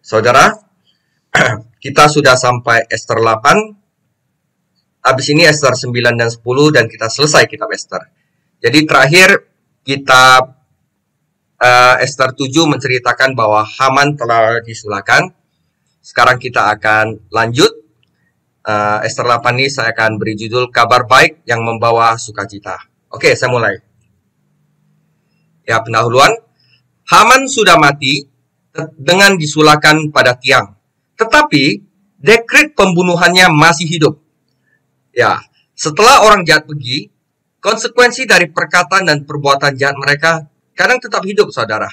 Saudara, kita sudah sampai Ester 8, habis ini Ester 9 dan 10, dan kita selesai kitab Ester. Jadi terakhir kitab Ester 7 menceritakan bahwa Haman telah disulahkan. Sekarang kita akan lanjut. Ester 8 ini saya akan beri judul Kabar Baik yang Membawa Sukacita. Oke, saya mulai. Ya, pendahuluan. Haman sudah mati dengan disulahkan pada tiang. Tetapi dekret pembunuhannya masih hidup. Ya, setelah orang jahat pergi, konsekuensi dari perkataan dan perbuatan jahat mereka kadang tetap hidup, saudara.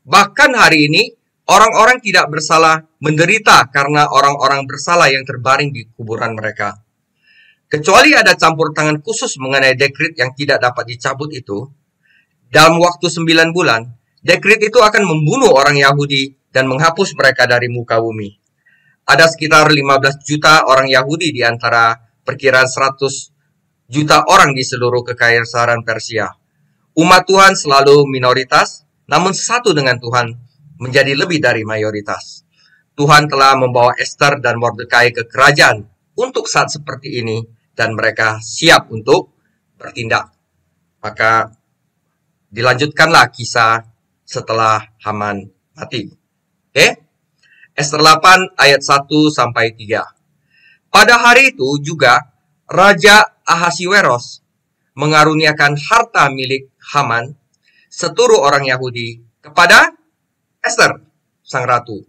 Bahkan hari ini, orang-orang tidak bersalah menderita karena orang-orang bersalah yang terbaring di kuburan mereka. Kecuali ada campur tangan khusus mengenai dekret yang tidak dapat dicabut itu, dalam waktu 9 bulan, dekret itu akan membunuh orang Yahudi dan menghapus mereka dari muka bumi. Ada sekitar 15 juta orang Yahudi di antara perkiraan 100 juta orang di seluruh kekaisaran Persia. Umat Tuhan selalu minoritas, namun satu dengan Tuhan menjadi lebih dari mayoritas. Tuhan telah membawa Ester dan Mordekai ke kerajaan untuk saat seperti ini, dan mereka siap untuk bertindak. Maka dilanjutkanlah kisah setelah Haman mati. Oke? Ester 8 ayat 1 sampai 3. Pada hari itu juga Raja Ahasiweros mengaruniakan harta milik Haman, seluruh orang Yahudi, kepada Ester, sang ratu.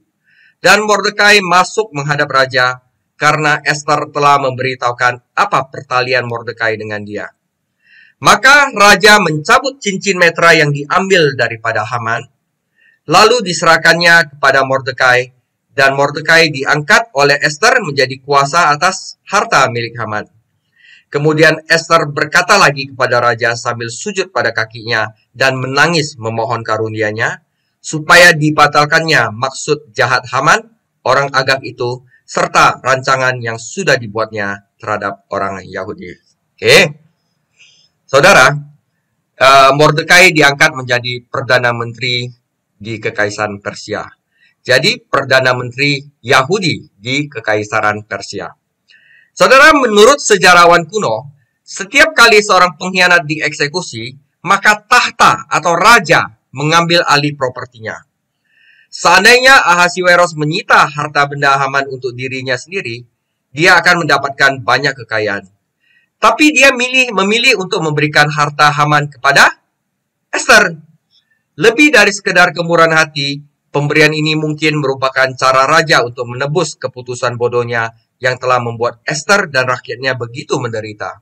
Dan Mordekai masuk menghadap raja karena Ester telah memberitahukan apa pertalian Mordekai dengan dia. Maka raja mencabut cincin metra yang diambil daripada Haman, lalu diserahkannya kepada Mordekai, dan Mordekai diangkat oleh Ester menjadi kuasa atas harta milik Haman. Kemudian Ester berkata lagi kepada raja sambil sujud pada kakinya dan menangis memohon karunia-Nya, supaya dibatalkannya maksud jahat Haman, orang Agag itu, serta rancangan yang sudah dibuatnya terhadap orang Yahudi. Oke. Saudara, Mordekai diangkat menjadi Perdana Menteri di Kekaisaran Persia. Jadi, Perdana Menteri Yahudi di Kekaisaran Persia. Saudara, menurut sejarawan kuno, setiap kali seorang pengkhianat dieksekusi, maka tahta atau raja mengambil alih propertinya. Seandainya Ahasiweros menyita harta benda Haman untuk dirinya sendiri, dia akan mendapatkan banyak kekayaan. Tapi dia memilih untuk memberikan harta Haman kepada Ester. Lebih dari sekedar kemurahan hati, pemberian ini mungkin merupakan cara raja untuk menebus keputusan bodohnya yang telah membuat Ester dan rakyatnya begitu menderita.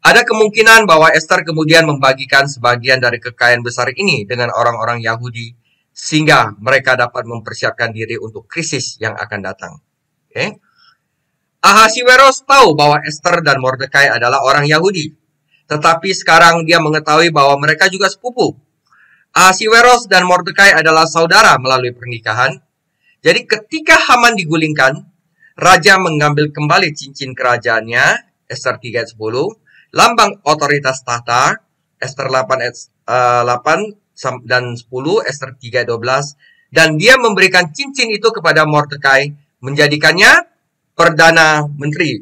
Ada kemungkinan bahwa Ester kemudian membagikan sebagian dari kekayaan besar ini dengan orang-orang Yahudi, sehingga mereka dapat mempersiapkan diri untuk krisis yang akan datang. Okay? Ahasiweros tahu bahwa Ester dan Mordekai adalah orang Yahudi, tetapi sekarang dia mengetahui bahwa mereka juga sepupu. Ahasiweros dan Mordekai adalah saudara melalui pernikahan. Jadi ketika Haman digulingkan, raja mengambil kembali cincin kerajaannya, Ester 3 ayat 10, lambang otoritas tahta, Ester 8 ayat 8 dan 10, Ester 3 ayat 12, dan dia memberikan cincin itu kepada Mordekai, menjadikannya Perdana Menteri.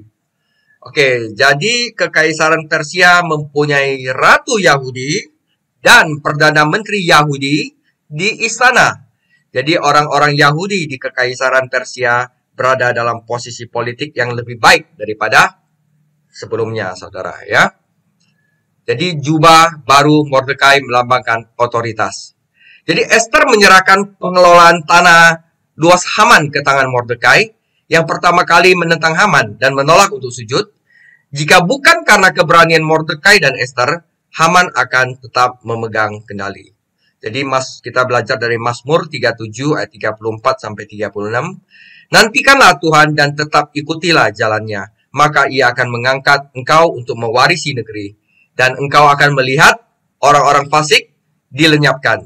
Oke, jadi Kekaisaran Persia mempunyai Ratu Yahudi dan Perdana Menteri Yahudi di istana. Jadi orang-orang Yahudi di Kekaisaran Persia berada dalam posisi politik yang lebih baik daripada sebelumnya, saudara, ya. Jadi jubah baru Mordekai melambangkan otoritas. Jadi Ester menyerahkan pengelolaan tanah luas Haman ke tangan Mordekai, yang pertama kali menentang Haman dan menolak untuk sujud. Jika bukan karena keberanian Mordekai dan Ester, Haman akan tetap memegang kendali. Jadi kita belajar dari Mazmur 37 ayat 34 sampai 36. Nantikanlah Tuhan dan tetap ikutilah jalannya, maka ia akan mengangkat engkau untuk mewarisi negeri, dan engkau akan melihat orang-orang fasik dilenyapkan.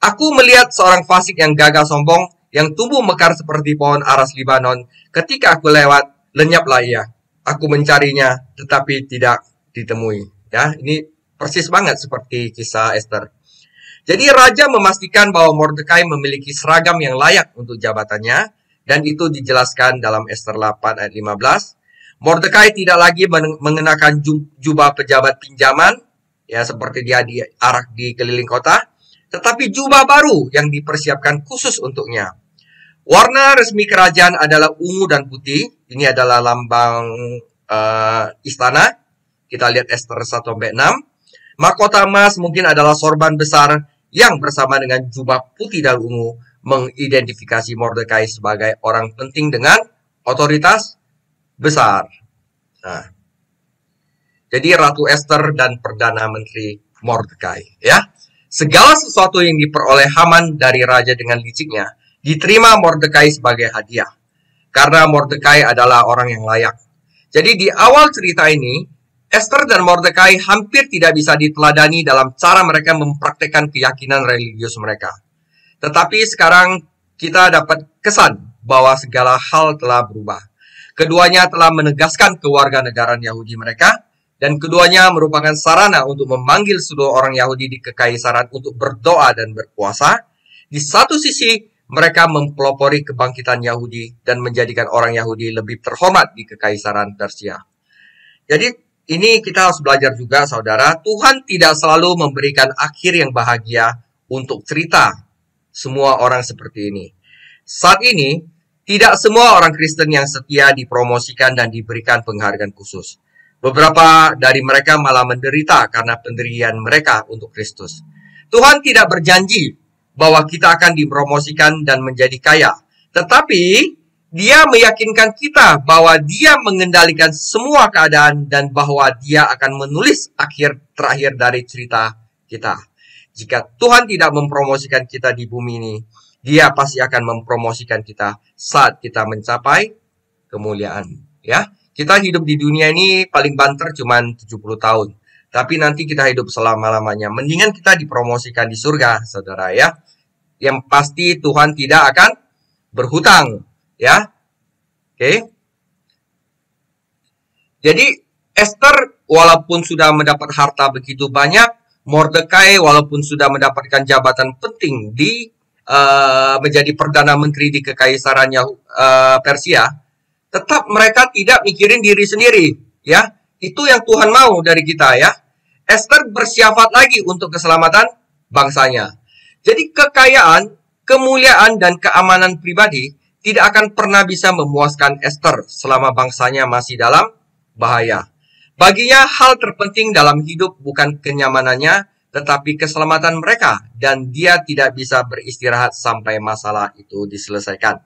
Aku melihat seorang fasik yang gagah sombong, yang tumbuh mekar seperti pohon aras Libanon. Ketika aku lewat, lenyaplah ia. Aku mencarinya, tetapi tidak ditemui. Ya, ini persis banget seperti kisah Ester. Jadi raja memastikan bahwa Mordekai memiliki seragam yang layak untuk jabatannya, dan itu dijelaskan dalam Ester 8 ayat 15. Mordekai tidak lagi mengenakan jubah pejabat pinjaman, ya seperti dia diarak di keliling kota, tetapi jubah baru yang dipersiapkan khusus untuknya. Warna resmi kerajaan adalah ungu dan putih. Ini adalah lambang istana. Kita lihat Ester 1-6. Mahkota emas mungkin adalah sorban besar yang bersama dengan jubah putih dan ungu mengidentifikasi Mordekai sebagai orang penting dengan otoritas besar. Nah, jadi Ratu Ester dan Perdana Menteri Mordekai, ya. Segala sesuatu yang diperoleh Haman dari raja dengan liciknya diterima Mordekai sebagai hadiah, karena Mordekai adalah orang yang layak. Jadi di awal cerita ini, Ester dan Mordekai hampir tidak bisa diteladani dalam cara mereka mempraktekkan keyakinan religius mereka. Tetapi sekarang kita dapat kesan bahwa segala hal telah berubah. Keduanya telah menegaskan kewarganegaraan Yahudi mereka, dan keduanya merupakan sarana untuk memanggil seluruh orang Yahudi di kekaisaran untuk berdoa dan berpuasa. Di satu sisi, mereka mempelopori kebangkitan Yahudi dan menjadikan orang Yahudi lebih terhormat di kekaisaran Persia. Jadi, ini kita harus belajar juga, saudara. Tuhan tidak selalu memberikan akhir yang bahagia untuk cerita semua orang seperti ini. Saat ini, tidak semua orang Kristen yang setia dipromosikan dan diberikan penghargaan khusus. Beberapa dari mereka malah menderita karena pendirian mereka untuk Kristus. Tuhan tidak berjanji bahwa kita akan dipromosikan dan menjadi kaya. Tetapi Dia meyakinkan kita bahwa Dia mengendalikan semua keadaan dan bahwa Dia akan menulis akhir terakhir dari cerita kita. Jika Tuhan tidak mempromosikan kita di bumi ini, Dia pasti akan mempromosikan kita saat kita mencapai kemuliaan. Ya, kita hidup di dunia ini paling banter cuman 70 tahun. Tapi nanti kita hidup selama-lamanya. Mendingan kita dipromosikan di surga, saudara ya. Yang pasti Tuhan tidak akan berhutang. Ya, oke. Jadi Ester walaupun sudah mendapat harta begitu banyak, Mordekai walaupun sudah mendapatkan jabatan penting di menjadi perdana menteri di kekaisaran Persia, tetap mereka tidak mikirin diri sendiri. Ya, itu yang Tuhan mau dari kita ya. Ester bersyafaat lagi untuk keselamatan bangsanya. Jadi kekayaan, kemuliaan dan keamanan pribadi tidak akan pernah bisa memuaskan Ester selama bangsanya masih dalam bahaya. Baginya hal terpenting dalam hidup bukan kenyamanannya, tetapi keselamatan mereka, dan dia tidak bisa beristirahat sampai masalah itu diselesaikan.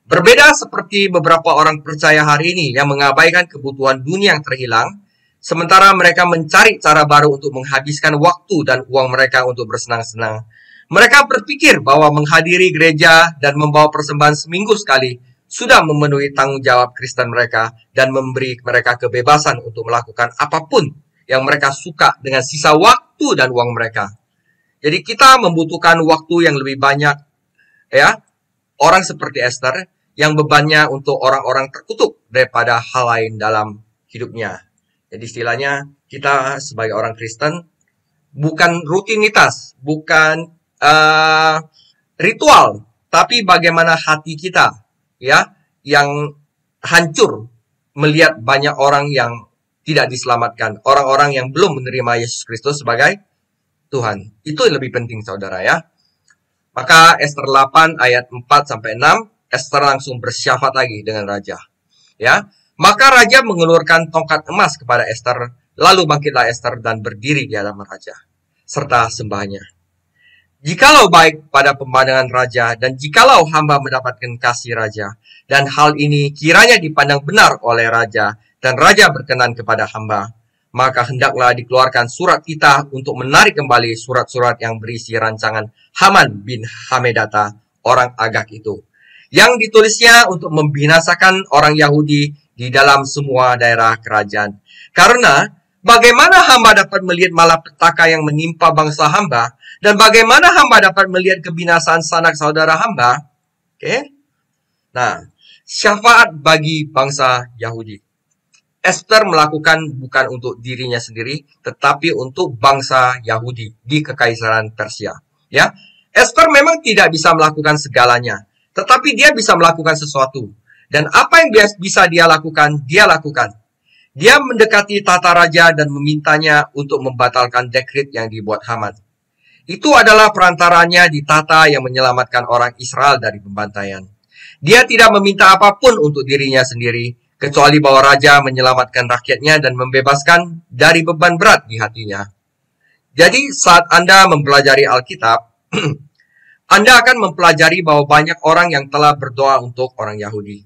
Berbeda seperti beberapa orang percaya hari ini yang mengabaikan kebutuhan dunia yang terhilang, sementara mereka mencari cara baru untuk menghabiskan waktu dan uang mereka untuk bersenang-senang. Mereka berpikir bahwa menghadiri gereja dan membawa persembahan seminggu sekali sudah memenuhi tanggung jawab Kristen mereka dan memberi mereka kebebasan untuk melakukan apapun yang mereka suka dengan sisa waktu dan uang mereka. Jadi kita membutuhkan waktu yang lebih banyak, ya. Orang seperti Ester yang bebannya untuk orang-orang terkutuk daripada hal lain dalam hidupnya. Jadi istilahnya kita sebagai orang Kristen bukan rutinitas, bukan ritual, tapi bagaimana hati kita, ya, yang hancur melihat banyak orang yang tidak diselamatkan, orang-orang yang belum menerima Yesus Kristus sebagai Tuhan. Itu yang lebih penting, saudara ya. Maka Ester 8 ayat 4-6, Ester langsung bersyafaat lagi dengan raja. Ya, maka raja mengeluarkan tongkat emas kepada Ester, lalu bangkitlah Ester dan berdiri di hadapan raja serta sembahnya. Jikalau baik pada pemandangan raja, dan jikalau hamba mendapatkan kasih raja, dan hal ini kiranya dipandang benar oleh raja, dan raja berkenan kepada hamba, maka hendaklah dikeluarkan surat titah untuk menarik kembali surat-surat yang berisi rancangan Haman bin Hamedata, orang Agag itu, yang ditulisnya untuk membinasakan orang Yahudi di dalam semua daerah kerajaan. Karena bagaimana hamba dapat melihat malapetaka yang menimpa bangsa hamba, dan bagaimana hamba dapat melihat kebinasaan sanak saudara hamba? Oke. Nah, syafaat bagi bangsa Yahudi. Esther melakukan bukan untuk dirinya sendiri, tetapi untuk bangsa Yahudi di Kekaisaran Persia. Ya, Esther memang tidak bisa melakukan segalanya, tetapi dia bisa melakukan sesuatu. Dan apa yang bisa dia lakukan, dia lakukan. Dia mendekati tata raja dan memintanya untuk membatalkan dekret yang dibuat Haman. Itu adalah perantaranya di tata yang menyelamatkan orang Israel dari pembantaian. Dia tidak meminta apapun untuk dirinya sendiri, kecuali bahwa raja menyelamatkan rakyatnya dan membebaskan dari beban berat di hatinya. Jadi saat Anda mempelajari Alkitab, Anda akan mempelajari bahwa banyak orang yang telah berdoa untuk orang Yahudi.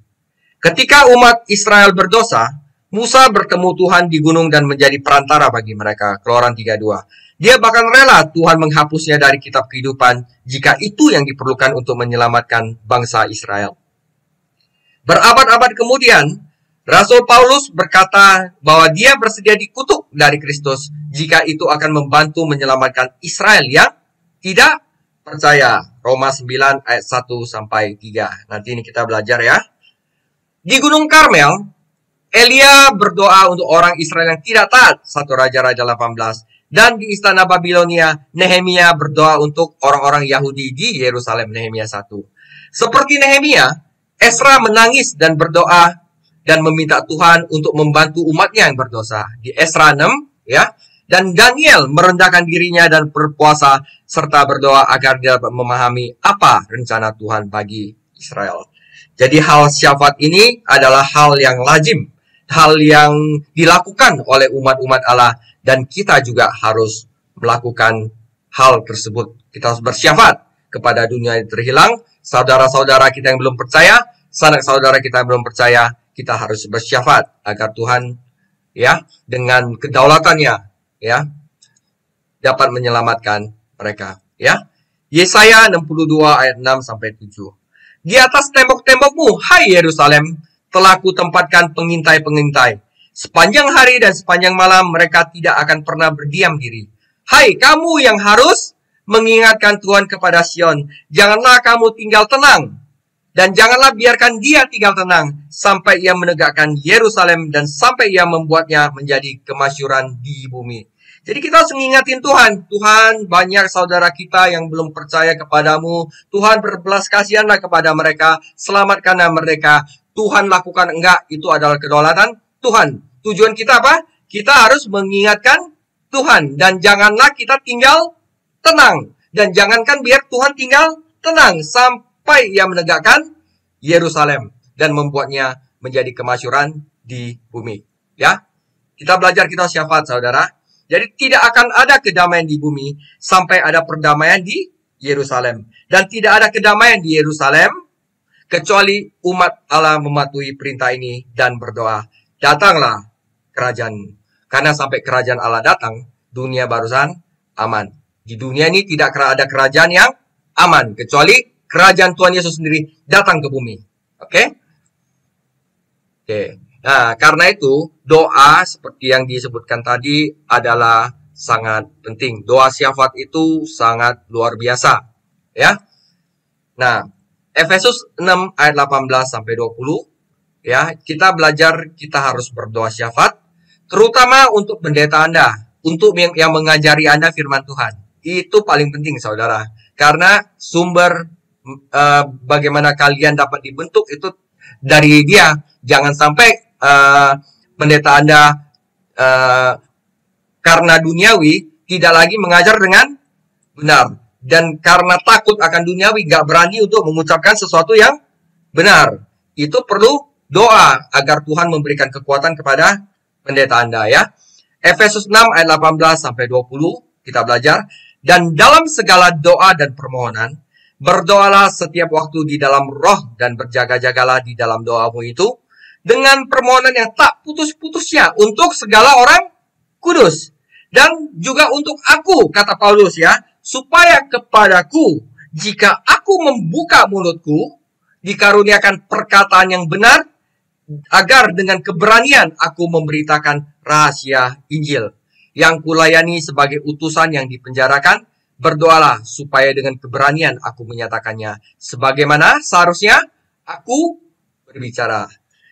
Ketika umat Israel berdosa, Musa bertemu Tuhan di gunung dan menjadi perantara bagi mereka. Keluaran 32. Dia bahkan rela Tuhan menghapusnya dari kitab kehidupan jika itu yang diperlukan untuk menyelamatkan bangsa Israel. Berabad-abad kemudian, Rasul Paulus berkata bahwa dia bersedia dikutuk dari Kristus jika itu akan membantu menyelamatkan Israel yang tidak percaya. Roma 9 ayat 1-3. Nanti ini kita belajar ya. Di Gunung Karmel, Elia berdoa untuk orang Israel yang tidak taat. 1 Raja-Raja 18. Dan di istana Babilonia, Nehemia berdoa untuk orang-orang Yahudi di Yerusalem. Nehemia 1. Seperti Nehemia, Ezra menangis dan berdoa dan meminta Tuhan untuk membantu umatnya yang berdosa. Di Ezra 6, ya. Dan Daniel merendahkan dirinya dan berpuasa serta berdoa agar dia dapat memahami apa rencana Tuhan bagi Israel. Jadi hal syafaat ini adalah hal yang lazim, hal yang dilakukan oleh umat-umat Allah, dan kita juga harus melakukan hal tersebut. Kita harus bersyafaat kepada dunia yang terhilang, saudara-saudara kita yang belum percaya, sanak saudara kita yang belum percaya, kita harus bersyafaat agar Tuhan ya dengan kedaulatannya ya dapat menyelamatkan mereka ya. Yesaya 62 ayat 6-7. Di atas tembok-tembokmu, hai Yerusalem, telah kutempatkan pengintai-pengintai. Sepanjang hari dan sepanjang malam mereka tidak akan pernah berdiam diri. Hai kamu yang harus mengingatkan Tuhan kepada Sion, janganlah kamu tinggal tenang. Dan janganlah biarkan dia tinggal tenang sampai ia menegakkan Yerusalem dan sampai ia membuatnya menjadi kemasyhuran di bumi. Jadi kita harus mengingatin Tuhan. Tuhan, banyak saudara kita yang belum percaya kepadamu. Tuhan, berbelas kasihanlah kepada mereka. Selamatkanlah mereka. Tuhan lakukan enggak, itu adalah kedaulatan Tuhan. Tujuan kita apa? Kita harus mengingatkan Tuhan. Dan janganlah kita tinggal tenang. Dan jangankan biar Tuhan tinggal tenang sampai ia menegakkan Yerusalem dan membuatnya menjadi kemasyhuran di bumi. Ya, kita belajar, kita syafaat, saudara. Jadi tidak akan ada kedamaian di bumi sampai ada perdamaian di Yerusalem. Dan tidak ada kedamaian di Yerusalem kecuali umat Allah mematuhi perintah ini dan berdoa. Datanglah kerajaan. Karena sampai kerajaan Allah datang, dunia barusan aman. Di dunia ini tidak ada kerajaan yang aman kecuali kerajaan Tuhan Yesus sendiri datang ke bumi. Oke? Nah, karena itu doa seperti yang disebutkan tadi adalah sangat penting. Doa syafaat itu sangat luar biasa, ya. Nah, Efesus 6 ayat 18-20, ya, kita belajar kita harus berdoa syafaat, terutama untuk pendeta Anda, untuk yang mengajari Anda firman Tuhan. Itu paling penting, saudara. Karena sumber bagaimana kalian dapat dibentuk itu dari dia. Jangan sampai pendeta Anda karena duniawi tidak lagi mengajar dengan benar, dan karena takut akan duniawi gak berani untuk mengucapkan sesuatu yang benar. Itu perlu doa agar Tuhan memberikan kekuatan kepada pendeta Anda, ya. Efesus 6 ayat 18-20 kita belajar. Dan dalam segala doa dan permohonan berdoalah setiap waktu di dalam roh dan berjaga-jagalah di dalam doamu itu dengan permohonan yang tak putus-putusnya untuk segala orang kudus. Dan juga untuk aku, kata Paulus ya, supaya kepadaku, jika aku membuka mulutku, dikaruniakan perkataan yang benar, agar dengan keberanian aku memberitakan rahasia Injil, yang kulayani sebagai utusan yang dipenjarakan. Berdoalah supaya dengan keberanian aku menyatakannya, sebagaimana seharusnya aku berbicara.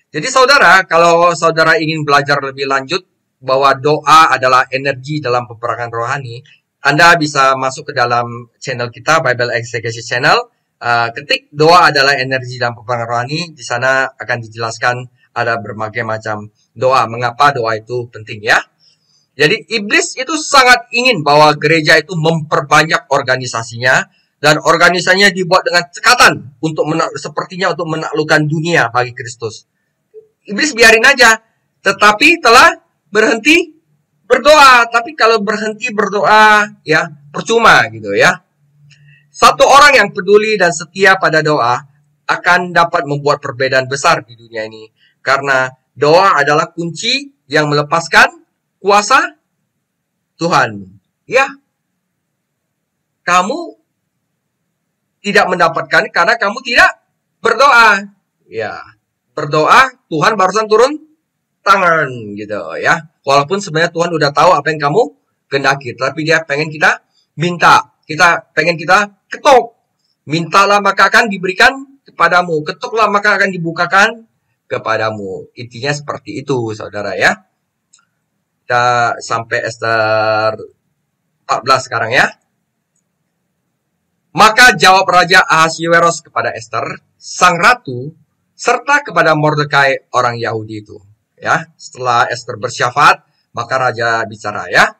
Jadi saudara, kalau saudara ingin belajar lebih lanjut bahwa doa adalah energi dalam peperangan rohani, Anda bisa masuk ke dalam channel kita, Bible Exegesis Channel. Ketik doa adalah energi dalam peperangan rohani. Di sana akan dijelaskan ada berbagai macam doa. Mengapa doa itu penting ya? Jadi iblis itu sangat ingin bahwa gereja itu memperbanyak organisasinya. Dan organisasinya dibuat dengan cekatan untuk sepertinya untuk menaklukkan dunia bagi Kristus. Iblis biarin aja, tetapi telah berhenti berdoa. Tapi kalau berhenti berdoa, ya percuma gitu ya. Satu orang yang peduli dan setia pada doa akan dapat membuat perbedaan besar di dunia ini. Karena doa adalah kunci yang melepaskan kuasa Tuhan. Ya, kamu tidak mendapatkan karena kamu tidak berdoa. Ya, berdoa, Tuhan barusan turun tangan gitu ya. Walaupun sebenarnya Tuhan udah tahu apa yang kamu kehendaki, tapi dia pengen kita minta. Kita pengen kita ketuk. Mintalah maka akan diberikan kepadamu. Ketuklah maka akan dibukakan kepadamu. Intinya seperti itu, saudara ya. Kita sampai Ester 14 sekarang ya. Maka jawab Raja Ahasuerus kepada Ester, sang ratu, serta kepada Mordekai orang Yahudi itu. Ya, setelah Ester bersyafaat, maka raja bicara ya.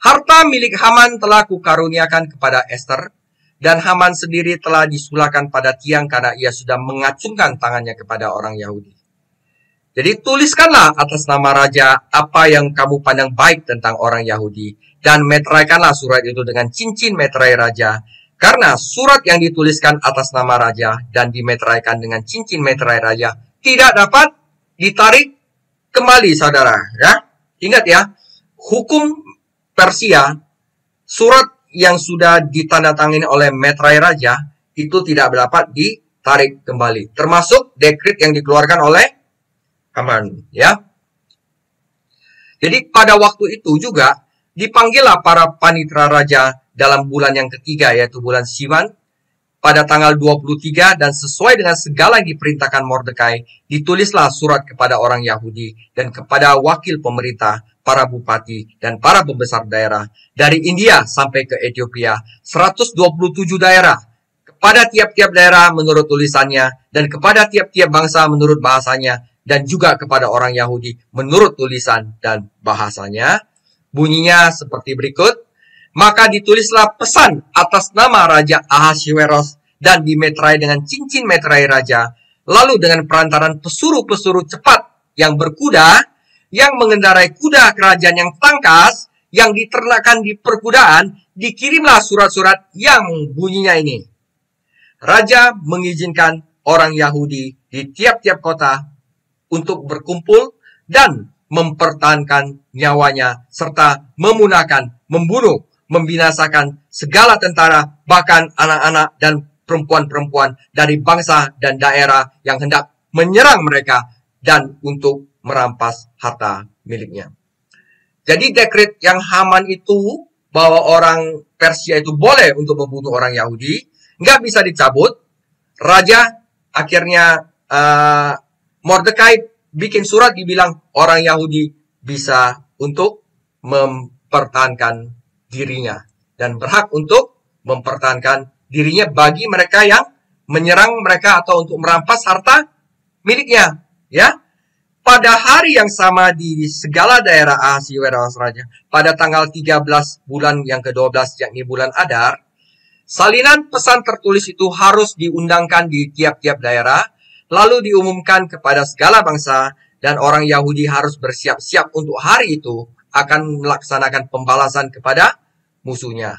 Harta milik Haman telah kukaruniakan kepada Ester, dan Haman sendiri telah disulahkan pada tiang karena ia sudah mengacungkan tangannya kepada orang Yahudi. Jadi tuliskanlah atas nama raja apa yang kamu pandang baik tentang orang Yahudi, dan meteraikanlah surat itu dengan cincin meterai raja. Karena surat yang dituliskan atas nama raja dan dimeteraikan dengan cincin meterai raja tidak dapat ditarik kembali, saudara. Ya, ingat ya, hukum Persia, surat yang sudah ditandatangani oleh meterai raja itu tidak dapat ditarik kembali, termasuk dekret yang dikeluarkan oleh Haman. Ya, jadi pada waktu itu juga dipanggillah para panitera raja dalam bulan yang ketiga, yaitu bulan Siwan, pada tanggal 23, dan sesuai dengan segala yang diperintahkan Mordekai, ditulislah surat kepada orang Yahudi dan kepada wakil pemerintah, para bupati, dan para pembesar daerah, dari India sampai ke Ethiopia, 127 daerah, kepada tiap-tiap daerah menurut tulisannya, dan kepada tiap-tiap bangsa menurut bahasanya, dan juga kepada orang Yahudi menurut tulisan dan bahasanya. Bunyinya seperti berikut. Maka ditulislah pesan atas nama Raja Ahasuerus dan dimeterai dengan cincin meterai raja. Lalu dengan perantaran pesuruh-pesuruh cepat yang berkuda, yang mengendarai kuda kerajaan yang tangkas, yang diternakan di perkudaan, dikirimlah surat-surat yang bunyinya ini. Raja mengizinkan orang Yahudi di tiap-tiap kota untuk berkumpul dan mempertahankan nyawanya, serta memunahkan, membunuh, membinasakan segala tentara, bahkan anak-anak dan perempuan-perempuan dari bangsa dan daerah yang hendak menyerang mereka, dan untuk merampas harta miliknya. Jadi dekret yang Haman itu, bahwa orang Persia itu boleh untuk membunuh orang Yahudi, nggak bisa dicabut. Raja akhirnya Mordekai bikin surat dibilang orang Yahudi bisa untuk mempertahankan dirinya dan berhak untuk mempertahankan dirinya bagi mereka yang menyerang mereka atau untuk merampas harta miliknya. Ya, pada hari yang sama di segala daerah Ahasuerus raja, pada tanggal 13 bulan yang ke-12, yakni bulan Adar, salinan pesan tertulis itu harus diundangkan di tiap-tiap daerah, lalu diumumkan kepada segala bangsa, dan orang Yahudi harus bersiap-siap untuk hari itu akan melaksanakan pembalasan kepada musuhnya.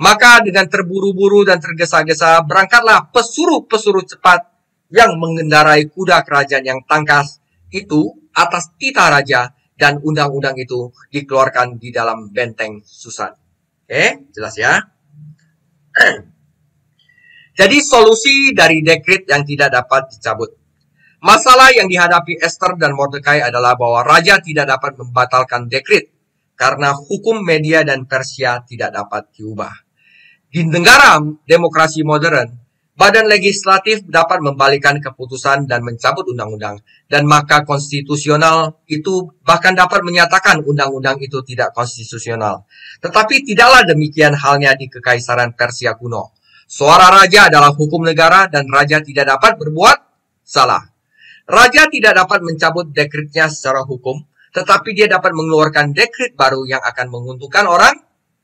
Maka dengan terburu-buru dan tergesa-gesa berangkatlah pesuruh-pesuruh cepat yang mengendarai kuda kerajaan yang tangkas itu atas titah raja, dan undang-undang itu dikeluarkan di dalam benteng Susan. Oke, jelas ya? Jadi solusi dari dekret yang tidak dapat dicabut. Masalah yang dihadapi Ester dan Mordekai adalah bahwa raja tidak dapat membatalkan dekret karena hukum Media dan Persia tidak dapat diubah. Di negara demokrasi modern, Badan legislatif dapat membalikan keputusan dan mencabut undang-undang. Dan maka konstitusional itu bahkan dapat menyatakan undang-undang itu tidak konstitusional. Tetapi tidaklah demikian halnya di Kekaisaran Persia kuno. Suara raja adalah hukum negara dan raja tidak dapat berbuat salah. Raja tidak dapat mencabut dekretnya secara hukum, tetapi dia dapat mengeluarkan dekret baru yang akan menguntungkan orang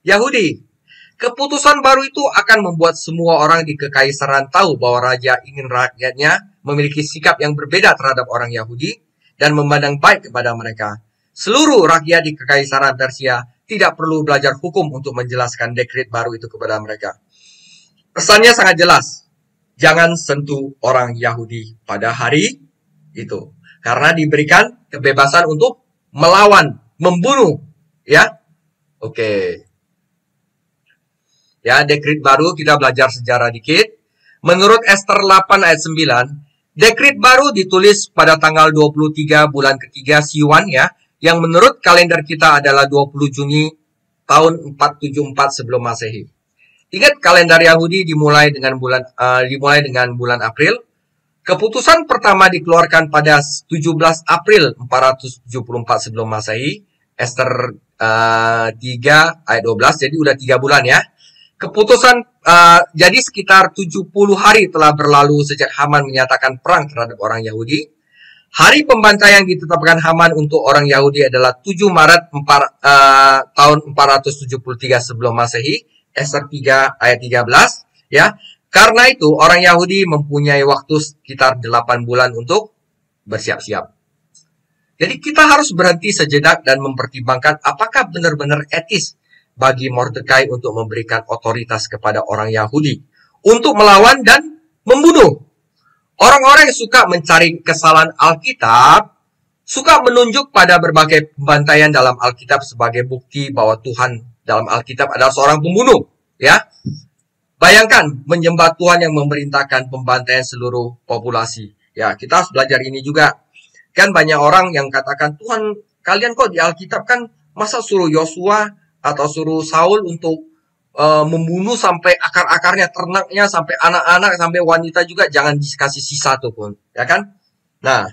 Yahudi. Keputusan baru itu akan membuat semua orang di Kekaisaran tahu bahwa raja ingin rakyatnya memiliki sikap yang berbeda terhadap orang Yahudi dan memandang baik kepada mereka. Seluruh rakyat di Kekaisaran Persia tidak perlu belajar hukum untuk menjelaskan dekret baru itu kepada mereka. Pesannya sangat jelas. Jangan sentuh orang Yahudi pada hari itu. Karena diberikan kebebasan untuk melawan, membunuh. Ya, oke. Ya, dekret baru kita belajar sejarah dikit. Menurut Ester 8 ayat 9, dekret baru ditulis pada tanggal 23 bulan ketiga Siwan ya, yang menurut kalender kita adalah 20 Juni tahun 474 sebelum Masehi. Ingat kalender Yahudi dimulai dengan bulan April. Keputusan pertama dikeluarkan pada 17 April 474 sebelum Masehi. Ester 3 ayat 12, jadi udah 3 bulan ya. Keputusan jadi sekitar 70 hari telah berlalu sejak Haman menyatakan perang terhadap orang Yahudi. Hari pembantaian yang ditetapkan Haman untuk orang Yahudi adalah 7 Maret tahun 473 sebelum Masehi, Ester 3 ayat 13 ya. Karena itu orang Yahudi mempunyai waktu sekitar 8 bulan untuk bersiap-siap. Jadi kita harus berhenti sejenak dan mempertimbangkan apakah benar-benar etis bagi Mordekai untuk memberikan otoritas kepada orang Yahudi untuk melawan dan membunuh. Orang-orang yang suka mencari kesalahan Alkitab suka menunjuk pada berbagai pembantaian dalam Alkitab sebagai bukti bahwa Tuhan dalam Alkitab adalah seorang pembunuh, ya. Bayangkan menyembah Tuhan yang memerintahkan pembantaian seluruh populasi. Ya, kita harus belajar ini juga. Kan banyak orang yang katakan, "Tuhan, kalian kok di Alkitab kan masa suruh Yosua atau suruh Saul untuk membunuh sampai akar-akarnya, ternaknya, sampai anak-anak, sampai wanita juga, jangan dikasih sisa tuh pun." Ya kan? Nah,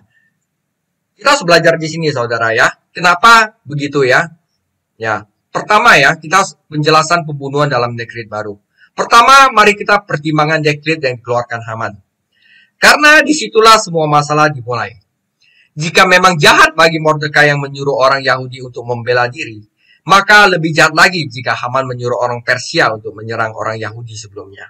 kita harus belajar di sini, saudara ya. Kenapa begitu ya? Ya, pertama ya, kita harus penjelasan pembunuhan dalam dekret baru. Pertama, mari kita pertimbangkan dekret yang dikeluarkan Haman. Karena disitulah semua masalah dimulai. Jika memang jahat bagi Mordekai yang menyuruh orang Yahudi untuk membela diri, maka lebih jahat lagi jika Haman menyuruh orang Persia untuk menyerang orang Yahudi sebelumnya.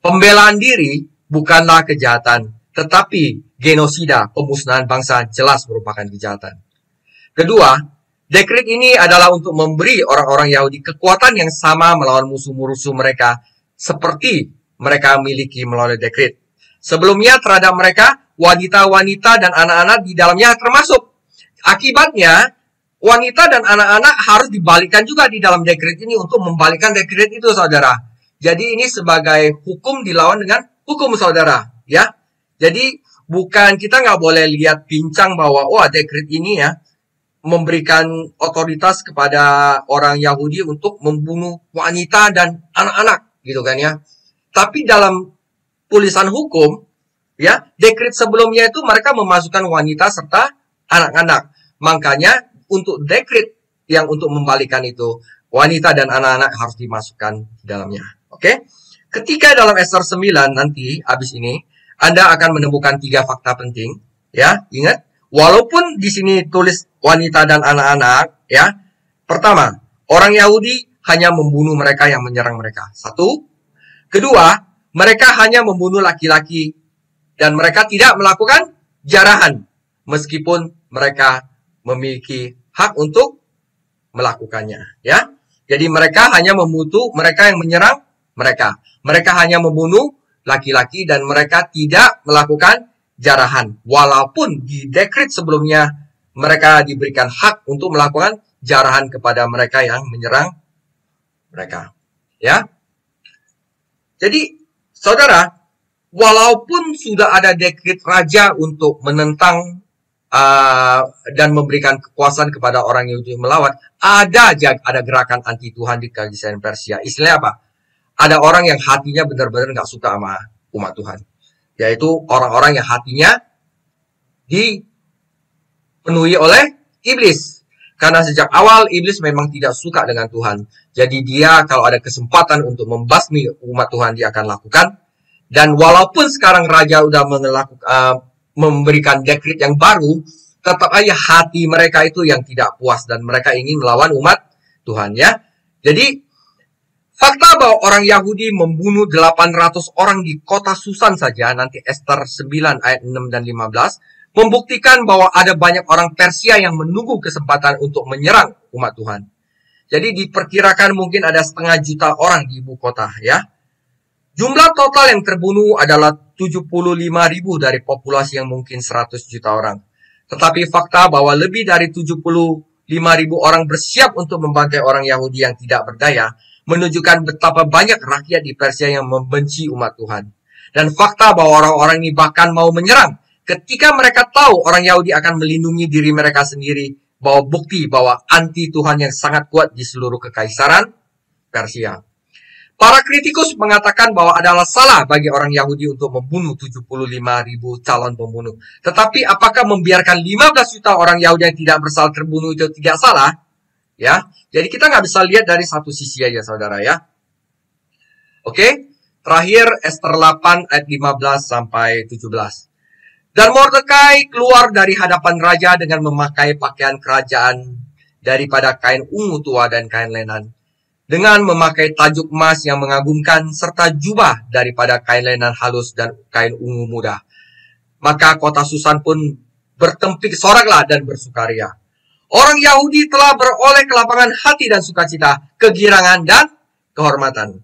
Pembelaan diri bukanlah kejahatan, tetapi genosida, pemusnahan bangsa jelas merupakan kejahatan. Kedua, dekret ini adalah untuk memberi orang-orang Yahudi kekuatan yang sama melawan musuh-musuh mereka seperti mereka miliki melalui dekret. Sebelumnya terhadap mereka, wanita-wanita dan anak-anak di dalamnya termasuk. Akibatnya, wanita dan anak-anak harus dibalikkan juga di dalam dekret ini untuk membalikkan dekret itu, saudara. Jadi ini sebagai hukum dilawan dengan hukum, saudara. Ya, jadi bukan, kita nggak boleh lihat pincang bahwa wah dekret ini ya memberikan otoritas kepada orang Yahudi untuk membunuh wanita dan anak-anak, gitu kan ya. Tapi dalam tulisan hukum, ya, dekret sebelumnya itu mereka memasukkan wanita serta anak-anak. Makanya untuk dekret yang untuk membalikan itu, wanita dan anak-anak harus dimasukkan di dalamnya. Oke? Ketika dalam Ester 9 nanti, habis ini, Anda akan menemukan 3 fakta penting. Ya, ingat. Walaupun di sini tulis wanita dan anak-anak, ya. Pertama, orang Yahudi hanya membunuh mereka yang menyerang mereka. 1. Kedua, mereka hanya membunuh laki-laki dan mereka tidak melakukan jarahan meskipun mereka memiliki hak untuk melakukannya, ya. Jadi mereka hanya membunuh mereka yang menyerang mereka. Mereka hanya membunuh laki-laki dan mereka tidak melakukan jarahan. Walaupun di dekret sebelumnya mereka diberikan hak untuk melakukan jarahan kepada mereka yang menyerang mereka. Ya. Jadi, saudara, walaupun sudah ada dekret raja untuk menentang dan memberikan kekuasaan kepada orang Yahudi melawan, ada gerakan anti Tuhan di Kekaisaran Persia. Istilahnya apa? Ada orang yang hatinya benar-benar nggak suka sama umat Tuhan. Yaitu orang-orang yang hatinya dipenuhi oleh iblis. Karena sejak awal iblis memang tidak suka dengan Tuhan. Jadi dia kalau ada kesempatan untuk membasmi umat Tuhan, dia akan lakukan. Dan walaupun sekarang raja udah memberikan dekret yang baru, tetap aja hati mereka itu yang tidak puas dan mereka ingin melawan umat Tuhan, ya. Jadi fakta bahwa orang Yahudi membunuh 800 orang di kota Susan saja, nanti Ester 9 ayat 6 dan 15, membuktikan bahwa ada banyak orang Persia yang menunggu kesempatan untuk menyerang umat Tuhan. Jadi diperkirakan mungkin ada 500 juta orang di ibu kota, ya. Jumlah total yang terbunuh adalah 75.000 dari populasi yang mungkin 100 juta orang. Tetapi fakta bahwa lebih dari 75.000 orang bersiap untuk membantai orang Yahudi yang tidak berdaya menunjukkan betapa banyak rakyat di Persia yang membenci umat Tuhan. Dan fakta bahwa orang-orang ini bahkan mau menyerang ketika mereka tahu orang Yahudi akan melindungi diri mereka sendiri, bahwa bukti bahwa anti Tuhan yang sangat kuat di seluruh kekaisaran Persia. Para kritikus mengatakan bahwa adalah salah bagi orang Yahudi untuk membunuh 75.000 calon pembunuh. Tetapi apakah membiarkan 15 juta orang Yahudi yang tidak bersalah terbunuh itu tidak salah? Ya, jadi kita nggak bisa lihat dari satu sisi aja, saudara, ya. Oke, terakhir Ester 8 ayat 15 sampai 17. Dan Mordekai keluar dari hadapan raja dengan memakai pakaian kerajaan daripada kain ungu tua dan kain lenan, dengan memakai tajuk emas yang mengagumkan, serta jubah daripada kain lenan halus dan kain ungu muda. Maka kota Susan pun bertempik soraklah dan bersukaria. Orang Yahudi telah beroleh kelapangan hati dan sukacita, kegirangan dan kehormatan.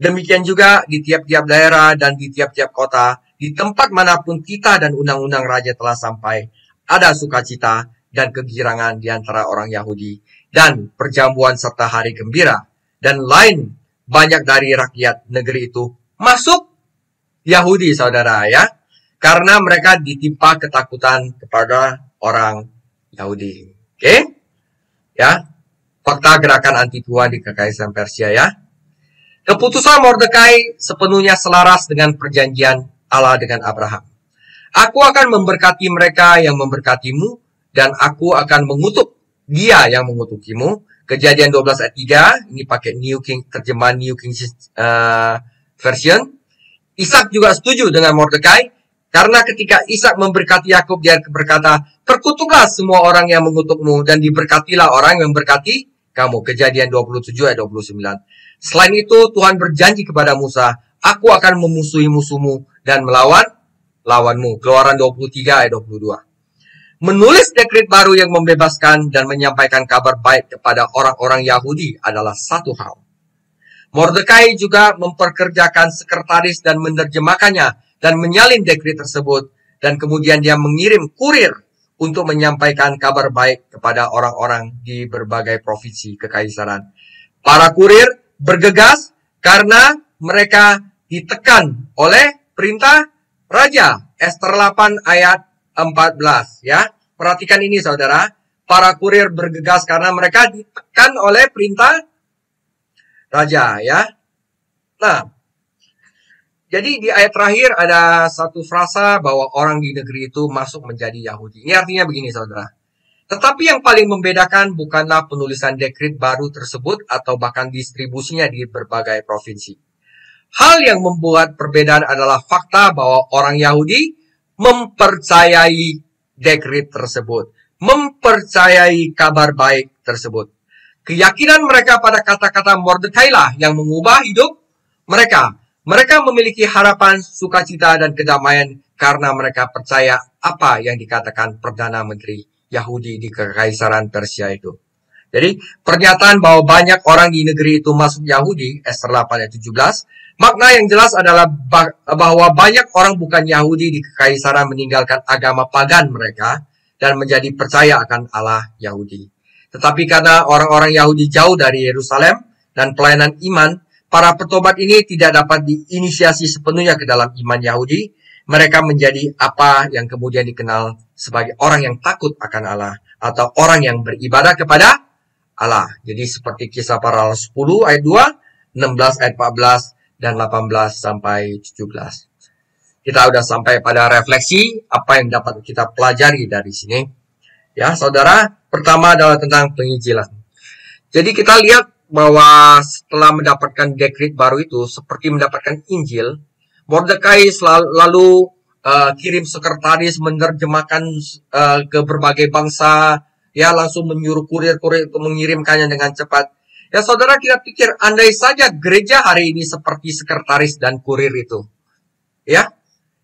Demikian juga di tiap-tiap daerah dan di tiap-tiap kota, di tempat manapun kita dan undang-undang raja telah sampai, ada sukacita dan kegirangan di antara orang Yahudi, dan perjamuan serta hari gembira. Dan lain banyak dari rakyat negeri itu masuk Yahudi, saudara, ya. Karena mereka ditimpa ketakutan kepada orang Yahudi. Oke? Ya. Fakta gerakan anti Tuhan di Kekaisaran Persia, ya. Keputusan Mordekai sepenuhnya selaras dengan perjanjian Allah dengan Abraham. Aku akan memberkati mereka yang memberkatimu, dan aku akan mengutuk dia yang mengutukimu. Kejadian 12 ayat 3, ini pakai terjemahan New King Version. Ishak juga setuju dengan Mordekai, karena ketika Ishak memberkati Yakub, dia berkata, terkutuklah semua orang yang mengutukmu, dan diberkatilah orang yang memberkati kamu. Kejadian 27 ayat 29. Selain itu, Tuhan berjanji kepada Musa, aku akan memusuhi musuhmu dan melawan lawanmu. Keluaran 23 ayat 22. Menulis dekret baru yang membebaskan dan menyampaikan kabar baik kepada orang-orang Yahudi adalah satu hal. Mordekai juga memperkerjakan sekretaris dan menerjemahkannya dan menyalin dekret tersebut, dan kemudian dia mengirim kurir untuk menyampaikan kabar baik kepada orang-orang di berbagai provinsi kekaisaran. Para kurir bergegas karena mereka ditekan oleh perintah raja. Ester 8 ayat 14, ya. Perhatikan ini, saudara. Para kurir bergegas karena mereka ditekan oleh perintah raja, ya. Nah, jadi di ayat terakhir ada satu frasa bahwa orang di negeri itu masuk menjadi Yahudi. Ini artinya begini, saudara. Tetapi yang paling membedakan bukanlah penulisan dekret baru tersebut atau bahkan distribusinya di berbagai provinsi. Hal yang membuat perbedaan adalah fakta bahwa orang Yahudi mempercayai dekret tersebut, mempercayai kabar baik tersebut. Keyakinan mereka pada kata-kata Mordekai lah yang mengubah hidup mereka. Mereka memiliki harapan, sukacita, dan kedamaian karena mereka percaya apa yang dikatakan Perdana Menteri Yahudi di Kekaisaran Persia itu. Jadi, pernyataan bahwa banyak orang di negeri itu masuk Yahudi, Ester 8 ayat 17, makna yang jelas adalah bahwa banyak orang bukan Yahudi di Kekaisaran meninggalkan agama pagan mereka dan menjadi percaya akan Allah Yahudi. Tetapi karena orang-orang Yahudi jauh dari Yerusalem dan pelayanan iman, para petobat ini tidak dapat diinisiasi sepenuhnya ke dalam iman Yahudi. Mereka menjadi apa yang kemudian dikenal sebagai orang yang takut akan Allah, atau orang yang beribadah kepada Allah. Jadi seperti Kisah Para Rasul 10 ayat 2, 16 ayat 14, dan 18 sampai 17. kita udah sampai pada refleksi apa yang dapat kita pelajari dari sini. Ya, saudara, pertama adalah tentang penginjilan. Jadi kita lihat bahwa setelah mendapatkan dekret baru itu, seperti mendapatkan Injil, Mordekai lalu kirim sekretaris menerjemahkan ke berbagai bangsa, ya, langsung menyuruh kurir-kurir untuk mengirimkannya dengan cepat. Ya, saudara, kita pikir andai saja gereja hari ini seperti sekretaris dan kurir itu, ya,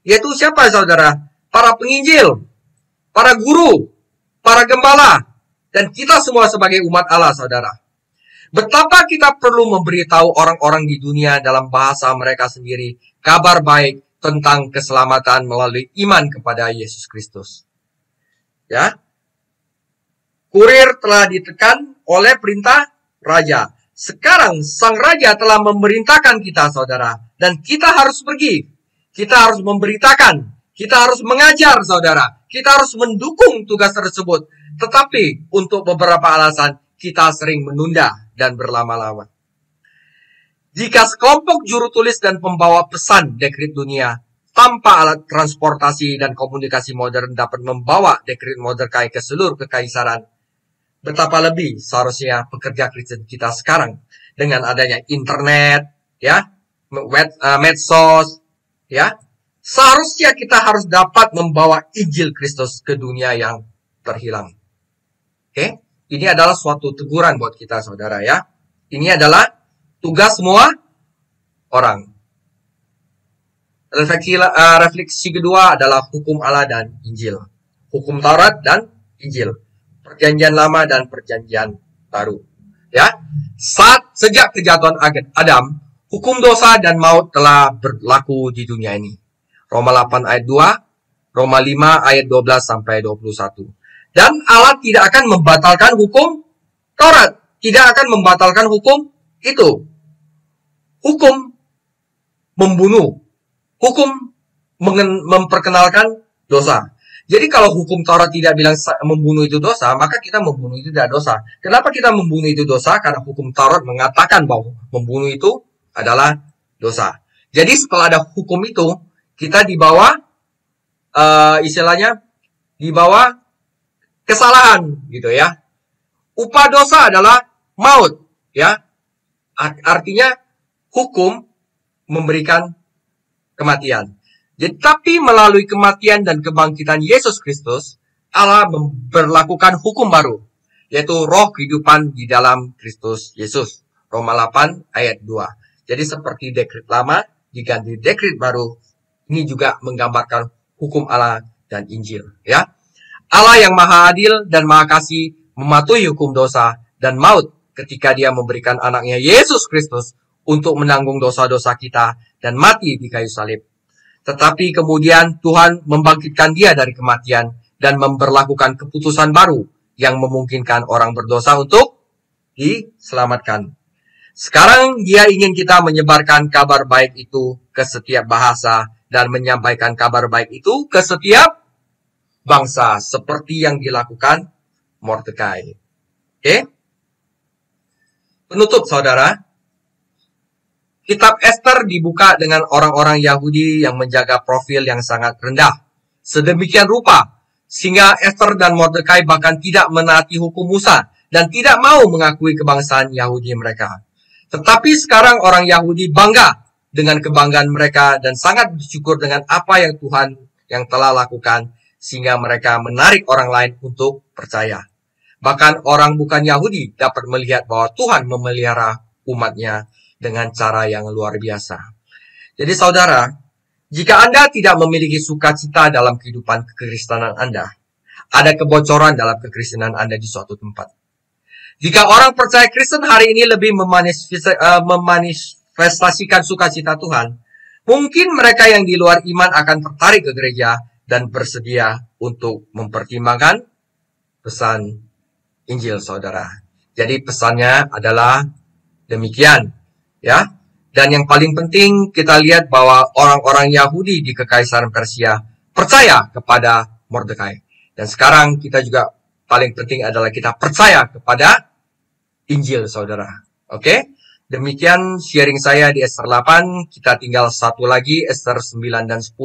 yaitu siapa, saudara? Para penginjil, para guru, para gembala, dan kita semua sebagai umat Allah, saudara. Betapa kita perlu memberitahu orang-orang di dunia dalam bahasa mereka sendiri kabar baik tentang keselamatan melalui iman kepada Yesus Kristus. Ya, kurir telah ditekan oleh perintah raja. Sekarang sang raja telah memerintahkan kita, saudara, dan kita harus pergi. Kita harus memberitakan, kita harus mengajar, saudara. Kita harus mendukung tugas tersebut. Tetapi untuk beberapa alasan kita sering menunda dan berlama-lama. Jika sekelompok juru tulis dan pembawa pesan dekret dunia tanpa alat transportasi dan komunikasi modern dapat membawa dekret Mordekai ke seluruh kekaisaran, betapa lebih seharusnya pekerja Kristen kita sekarang dengan adanya internet, ya, medsos, ya, seharusnya kita harus dapat membawa Injil Kristus ke dunia yang terhilang. Oke, ini adalah suatu teguran buat kita, saudara, ya. Ini adalah tugas semua orang. Refleksi kedua adalah hukum Allah dan Injil. Hukum Taurat dan Injil. Perjanjian Lama dan Perjanjian Baru. Ya, sejak kejatuhan Adam, hukum dosa dan maut telah berlaku di dunia ini. Roma 8 ayat 2, Roma 5 ayat 12 sampai 21. Dan Allah tidak akan membatalkan hukum Taurat, tidak akan membatalkan hukum itu. Hukum membunuh, hukum memperkenalkan dosa. Jadi kalau hukum Taurat tidak bilang membunuh itu dosa, maka kita membunuh itu tidak dosa. Kenapa kita membunuh itu dosa? Karena hukum Taurat mengatakan bahwa membunuh itu adalah dosa. Jadi setelah ada hukum itu, kita dibawa istilahnya dibawa kesalahan gitu ya. Upah dosa adalah maut, ya. Artinya hukum memberikan kematian. Jadi, tapi melalui kematian dan kebangkitan Yesus Kristus, Allah memberlakukan hukum baru, yaitu roh kehidupan di dalam Kristus Yesus. Roma 8 ayat 2. Jadi seperti dekret lama diganti dekret baru, ini juga menggambarkan hukum Allah dan Injil, ya. Allah yang maha adil dan maha kasih mematuhi hukum dosa dan maut ketika dia memberikan anaknya Yesus Kristus untuk menanggung dosa-dosa kita dan mati di kayu salib. Tetapi kemudian Tuhan membangkitkan dia dari kematian dan memberlakukan keputusan baru yang memungkinkan orang berdosa untuk diselamatkan. Sekarang dia ingin kita menyebarkan kabar baik itu ke setiap bahasa dan menyampaikan kabar baik itu ke setiap bangsa seperti yang dilakukan Mordekai. Oke? Penutup, saudara. Kitab Ester dibuka dengan orang-orang Yahudi yang menjaga profil yang sangat rendah. Sedemikian rupa, sehingga Ester dan Mordekai bahkan tidak menaati hukum Musa dan tidak mau mengakui kebangsaan Yahudi mereka. Tetapi sekarang orang Yahudi bangga dengan kebanggaan mereka dan sangat bersyukur dengan apa yang Tuhan yang telah lakukan, sehingga mereka menarik orang lain untuk percaya. Bahkan orang bukan Yahudi dapat melihat bahwa Tuhan memelihara umatnya dengan cara yang luar biasa. Jadi saudara, jika Anda tidak memiliki sukacita dalam kehidupan kekristenan Anda, ada kebocoran dalam kekristenan Anda di suatu tempat. Jika orang percaya Kristen hari ini lebih memanifestasikan sukacita Tuhan, mungkin mereka yang di luar iman akan tertarik ke gereja dan bersedia untuk mempertimbangkan pesan Injil, saudara. Jadi pesannya adalah demikian. Ya, dan yang paling penting kita lihat bahwa orang-orang Yahudi di Kekaisaran Persia percaya kepada Mordekai. Dan sekarang kita juga paling penting adalah kita percaya kepada Injil, saudara. Oke? Demikian sharing saya di Ester 8. Kita tinggal satu lagi, Ester 9 dan 10.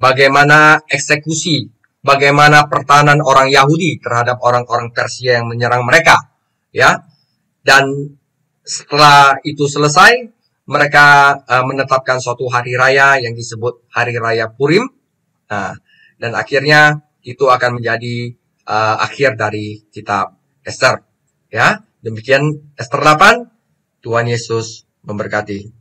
Bagaimana eksekusi, bagaimana pertahanan orang Yahudi terhadap orang-orang Persia yang menyerang mereka. Ya. Dan setelah itu selesai, mereka menetapkan suatu hari raya yang disebut Hari Raya Purim. Nah, dan akhirnya itu akan menjadi akhir dari kitab Ester. Ya, demikian Ester 8. Tuhan Yesus memberkati.